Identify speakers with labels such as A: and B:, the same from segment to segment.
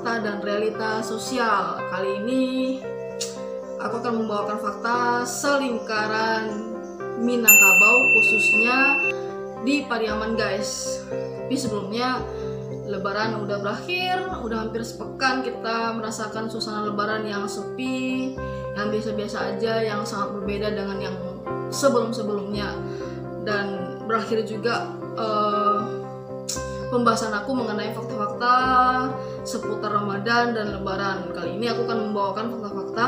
A: fakta dan realita sosial. Kali ini aku akan membawakan fakta selingkaran Minangkabau, khususnya di Pariaman guys. Tapi sebelumnya, Lebaran udah berakhir, udah hampir sepekan kita merasakan suasana Lebaran yang sepi, yang biasa-biasa aja, yang sangat berbeda dengan yang sebelum-sebelumnya. Dan berakhir juga pembahasan aku mengenai fakta-fakta seputar Ramadan dan Lebaran. Kali ini aku akan membawakan fakta-fakta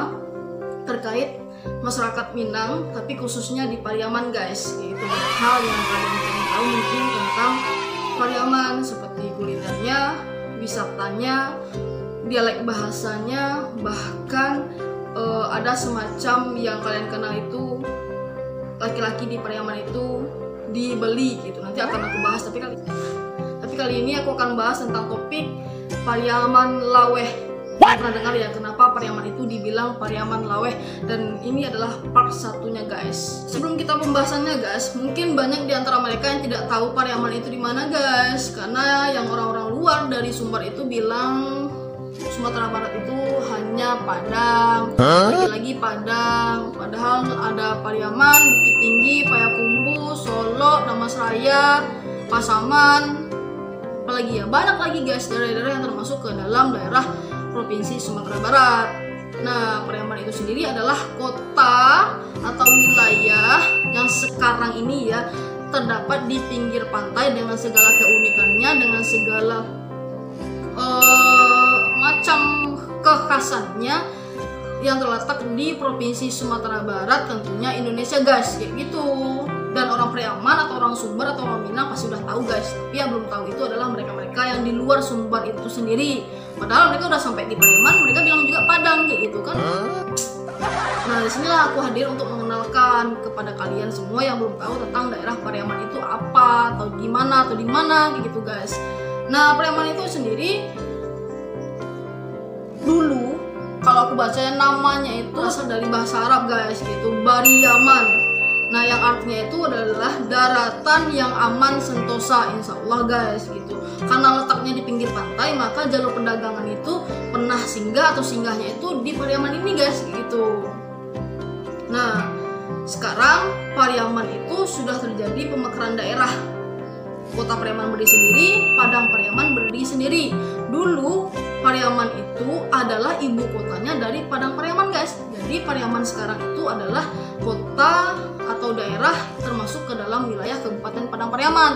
A: terkait masyarakat Minang, tapi khususnya di Pariaman guys. Itu banyak hal yang kalian ingin tahu mungkin tentang Pariaman, seperti kulinernya, wisatanya, dialek bahasanya, bahkan ada semacam yang kalian kenal itu laki-laki di Pariaman itu dibeli gitu. Nanti akan aku bahas, tapi kali ini aku akan bahas tentang topik Pariaman Laweh. Pernah dengar ya kenapa Pariaman itu dibilang Pariaman Laweh, dan ini adalah part satunya guys. Sebelum kita pembahasannya guys, mungkin banyak di antara mereka yang tidak tahu Pariaman itu di mana guys, karena yang orang-orang luar dari Sumbar itu bilang Sumatera Barat itu hanya Padang, lagi-lagi Padang. Padahal ada Pariaman, Bukit Tinggi, Payakumbuh, Solo, Damastraya, Pasaman, apalagi ya, banyak lagi guys daerah-daerah yang termasuk ke dalam daerah Provinsi Sumatera Barat. Nah, Pariaman itu sendiri adalah kota atau wilayah yang sekarang ini ya terdapat di pinggir pantai dengan segala keunikannya, dengan segala macam kekhasannya, yang terletak di Provinsi Sumatera Barat, tentunya Indonesia guys, kayak gitu. Dan orang Pariaman atau orang Sumbar atau orang Minang pasti udah tahu guys, tapi yang belum tahu itu adalah mereka-mereka yang di luar Sumbar itu sendiri. Padahal mereka udah sampai di Pariaman, mereka bilang juga Padang kayak gitu kan. Nah, disinilah aku hadir untuk mengenalkan kepada kalian semua yang belum tahu tentang daerah Pariaman itu apa, atau gimana, atau di mana kayak gitu guys. Nah, Pariaman itu sendiri dulu kalau aku bacanya namanya itu asal dari bahasa Arab guys, yaitu Bariyaman. Nah, yang artinya itu adalah daratan yang aman sentosa, insya Allah guys gitu. Karena letaknya di pinggir pantai, maka jalur perdagangan itu pernah singgah atau singgahnya itu di Pariaman ini guys gitu. Nah, sekarang Pariaman itu sudah terjadi pemekaran daerah. Kota Pariaman berdiri sendiri, Padang Pariaman berdiri sendiri. Dulu Pariaman itu adalah ibu kotanya dari Padang Pariaman guys. Jadi Pariaman sekarang itu adalah kota atau daerah termasuk ke dalam wilayah Kabupaten Padang Pariaman.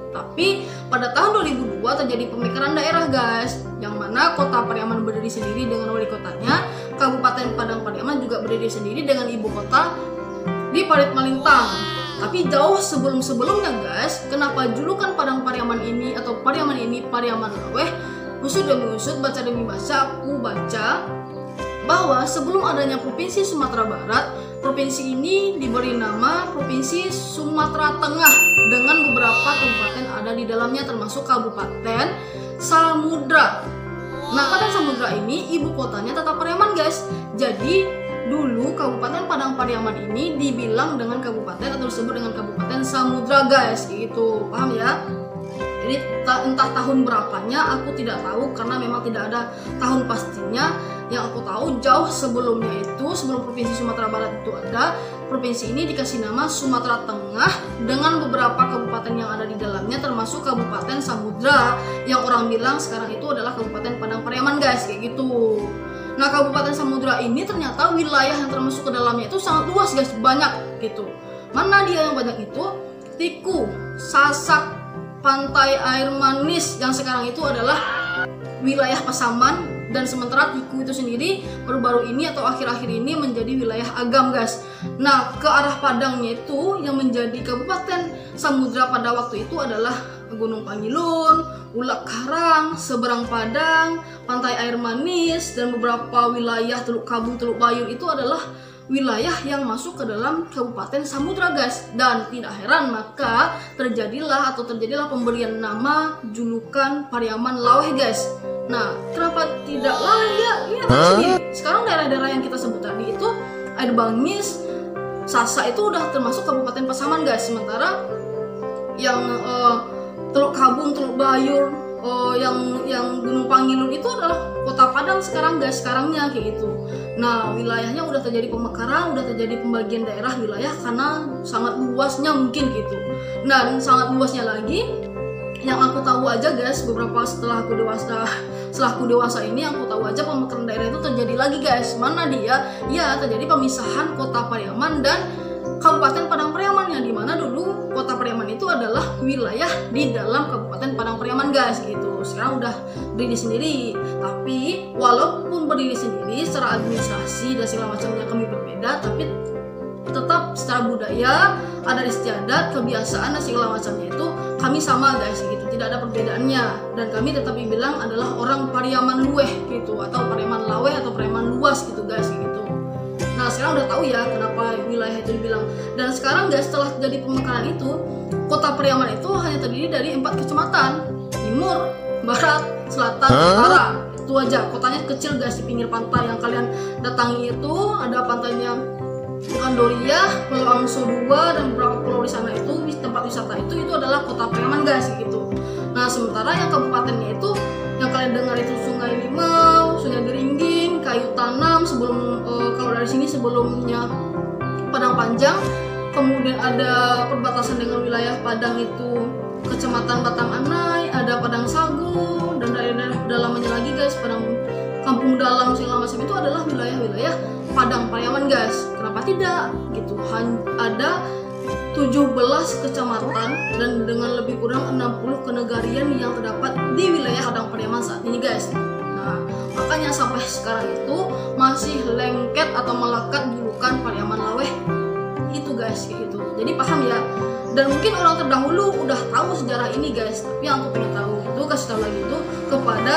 A: Tapi pada tahun 2002 terjadi pemekaran daerah guys, yang mana kota Pariaman berdiri sendiri dengan wali kotanya, Kabupaten Padang Pariaman juga berdiri sendiri dengan ibu kota di Parit Malintang. Tapi jauh sebelum-sebelumnya guys, kenapa julukan Padang Pariaman ini atau Pariaman ini Pariaman Laweh? Usut demi usut, baca demi baca, aku baca bahwa sebelum adanya Provinsi Sumatera Barat, provinsi ini diberi nama Provinsi Sumatera Tengah dengan beberapa kabupaten ada di dalamnya, termasuk Kabupaten Samudra. Nah, Kabupaten Samudra ini ibu kotanya tetap Pariaman guys. Jadi dulu Kabupaten Padang Pariaman ini dibilang dengan kabupaten atau disebut dengan Kabupaten Samudra guys, gitu. Paham ya? Jadi entah tahun berapanya aku tidak tahu, karena memang tidak ada tahun pastinya. Yang aku tahu jauh sebelumnya itu, sebelum Provinsi Sumatera Barat itu ada, provinsi ini dikasih nama Sumatera Tengah dengan beberapa kabupaten yang ada di dalamnya, termasuk Kabupaten Samudra yang orang bilang sekarang itu adalah Kabupaten Padang Pariaman guys, kayak gitu. Nah, Kabupaten Samudra ini ternyata wilayah yang termasuk ke dalamnya itu sangat luas guys, banyak gitu. Mana dia yang banyak itu? Tiku, Sasak, Pantai Air Manis yang sekarang itu adalah wilayah Pasaman, dan sementara Tiku itu sendiri baru-baru ini atau akhir-akhir ini menjadi wilayah Agam guys. Nah, ke arah Padangnya itu yang menjadi Kabupaten Samudra pada waktu itu adalah Gunung Pangilun, Ulak Karang, Seberang Padang, Pantai Air Manis, dan beberapa wilayah Teluk Kabung, Teluk Bayur itu adalah wilayah yang masuk ke dalam Kabupaten Samudra guys. Dan tidak heran maka terjadilah pemberian nama julukan Pariaman Laweh guys. Nah, kenapa tidak layak? Iya, sekarang daerah-daerah yang kita sebut tadi itu Air Bangis, Sasa itu udah termasuk Kabupaten Pasaman guys. Sementara yang Teluk Kabung, Teluk Bayur, yang Gunung Pangilun itu adalah Kota Padang sekarangnya kayak gitu. Nah, wilayahnya udah terjadi pemekaran, udah terjadi pembagian daerah wilayah karena sangat luasnya mungkin gitu. Dan sangat luasnya lagi, yang aku tahu aja guys, beberapa setelah aku dewasa ini aku tahu aja pemekaran daerah itu terjadi lagi guys. Mana dia? Ya, terjadi pemisahan Kota Pariaman dan Kabupaten Padang Pariaman, yang dimana dulu Kota Pariaman itu adalah wilayah di dalam Kabupaten Padang Pariaman guys gitu. Sekarang udah berdiri sendiri, tapi walaupun berdiri sendiri secara administrasi dan segala macamnya kami berbeda, tapi tetap secara budaya, adat istiadat, kebiasaan dan segala macamnya itu kami sama guys gitu, tidak ada perbedaannya. Dan kami tetap dibilang adalah orang Pariaman Luweh gitu, atau Pariaman Laweh atau Pariaman Luas gitu guys gitu. Nah, sekarang udah tahu ya kenapa wilayah itu dibilang. Dan sekarang guys, setelah terjadi pemekaran itu, Kota Pariaman itu hanya terdiri dari 4 kecamatan: Timur, Barat, Selatan, Utara. Itu aja. Kotanya kecil guys, di pinggir pantai. Yang kalian datangi itu ada pantainya Gandoria, Pulau Angso 2 dan beberapa pulau di sana itu, di tempat wisata itu adalah Kota Pariaman guys gitu. Nah, sementara yang kabupatennya itu yang kalian dengar itu Sungai Limau, Sungai Geringging, Kayu Tanam, sebelum kalau dari sini sebelumnya Padang Panjang, kemudian ada perbatasan dengan wilayah Padang itu Kecamatan Batang Anai, ada Padang Sagu, dan daerah pedalamannya lagi guys, Kampung Dalam segala macam itu adalah wilayah-wilayah Padang Pariaman guys. Kenapa tidak gitu? Ada 17 kecamatan dan dengan lebih kurang 60 kenegarian yang terdapat di wilayah Padang Pariaman saat ini guys. Nah, makanya sampai sekarang itu masih lengket atau melekat julukan Pariaman Laweh itu guys kayak gitu. Jadi paham ya. Dan mungkin orang terdahulu udah tahu sejarah ini guys, tapi yang aku pengen tahu itu kasih tahu lagi itu kepada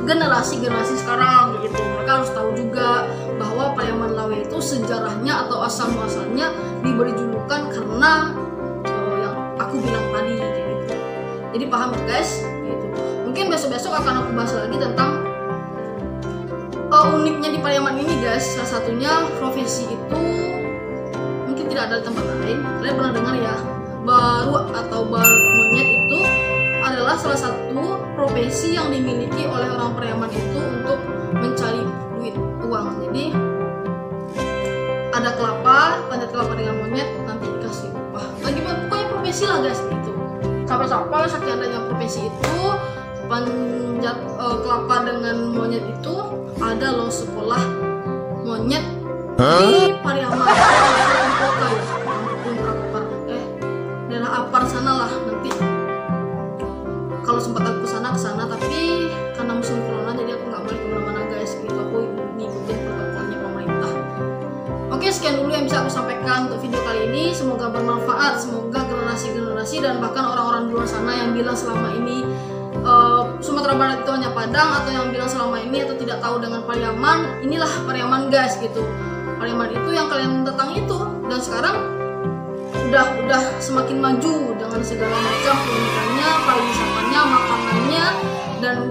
A: generasi sekarang gitu. Mereka harus tahu juga bahwa Pariaman Laweh itu sejarahnya atau asal muasalnya diberi julukan karena yang aku bilang tadi gitu. Jadi paham guys gitu. Mungkin besok-besok akan aku bahas lagi tentang uniknya di Pariaman ini guys. Salah satunya profesi itu mungkin tidak ada di tempat lain. Kalian pernah dengar ya, baru atau bar monyet itu adalah salah satu profesi yang dimiliki oleh orang Pariaman itu untuk mencari uang. Jadi ada kelapa, panjat kelapa dengan monyet, nanti dikasih upah. Lagi pokoknya profesi lah guys gitu. Sampai saking adanya profesi itu, panjat kelapa dengan monyet itu ada loh sekolah monyet di Pariaman. Kota ya, daerah Apar sana lah nanti. Kalau sempat aku kesana, tapi karena musim corona jadi aku nggak boleh kemana-mana guys gitu. Aku ngikutin protokolnya pemerintah. Oke, sekian dulu yang bisa aku sampaikan untuk video kali ini. Semoga bermanfaat, semoga generasi dan bahkan orang-orang di luar sana yang bilang selama ini Sumatera Barat itu hanya Padang, atau yang bilang selama ini atau tidak tahu dengan Pariaman, inilah Pariaman guys gitu. Pariaman itu yang kalian datang itu, dan sekarang udah semakin maju dengan segala macam keunikannya, pariwisatanya, makanannya,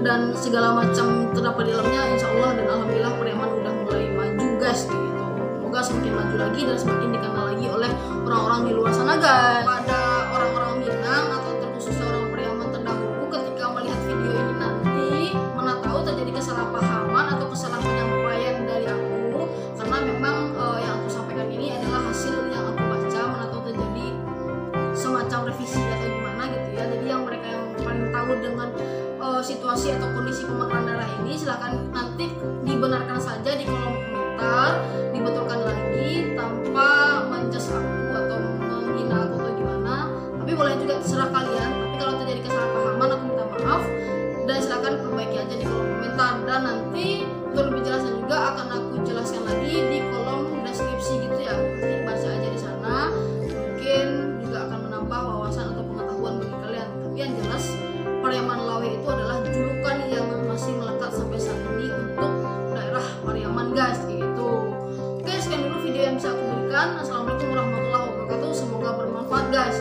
A: dan segala macam terdapat di dalamnya. Insya Allah dan alhamdulillah Pariaman udah mulai maju guys gitu. Semoga semakin maju lagi dan semakin dikenal lagi oleh orang-orang di luar sana guys. Pada orang-orang Minang atau terkhususnya orang Pariaman terdahulu, ketika melihat video ini nanti, mana tahu terjadi kesalahpahaman atau kesalahan penyampaian dari aku, karena memang yang aku sampaikan ini adalah hasil yang aku baca, mana tahu terjadi semacam revisi atau gimana gitu ya. Jadi yang mereka yang paling tahu dengan situasi atau kondisi pemekaran daerah ini, silahkan nanti dibenarkan saja di kolom komentar, dibetulkan lagi tanpa menjudge aku atau menghina aku atau gimana. Tapi boleh juga terserah kalian. Tapi kalau terjadi kesalahpahaman aku minta maaf, dan silahkan perbaiki aja di kolom komentar. Dan nanti untuk lebih jelasnya juga akan aku jelaskan lagi di kolom deskripsi gitu ya. Nanti baca aja di sana. Mungkin juga akan menambah wawasan atau pengetahuan bagi kalian. Tapi yang jelas Pariaman Laweh itu adalah julukan yang masih melekat sampai saat ini untuk daerah Pariaman guys gitu. Oke, sekian dulu video yang bisa aku berikan. Assalamualaikum warahmatullahi wabarakatuh. Semoga bermanfaat guys.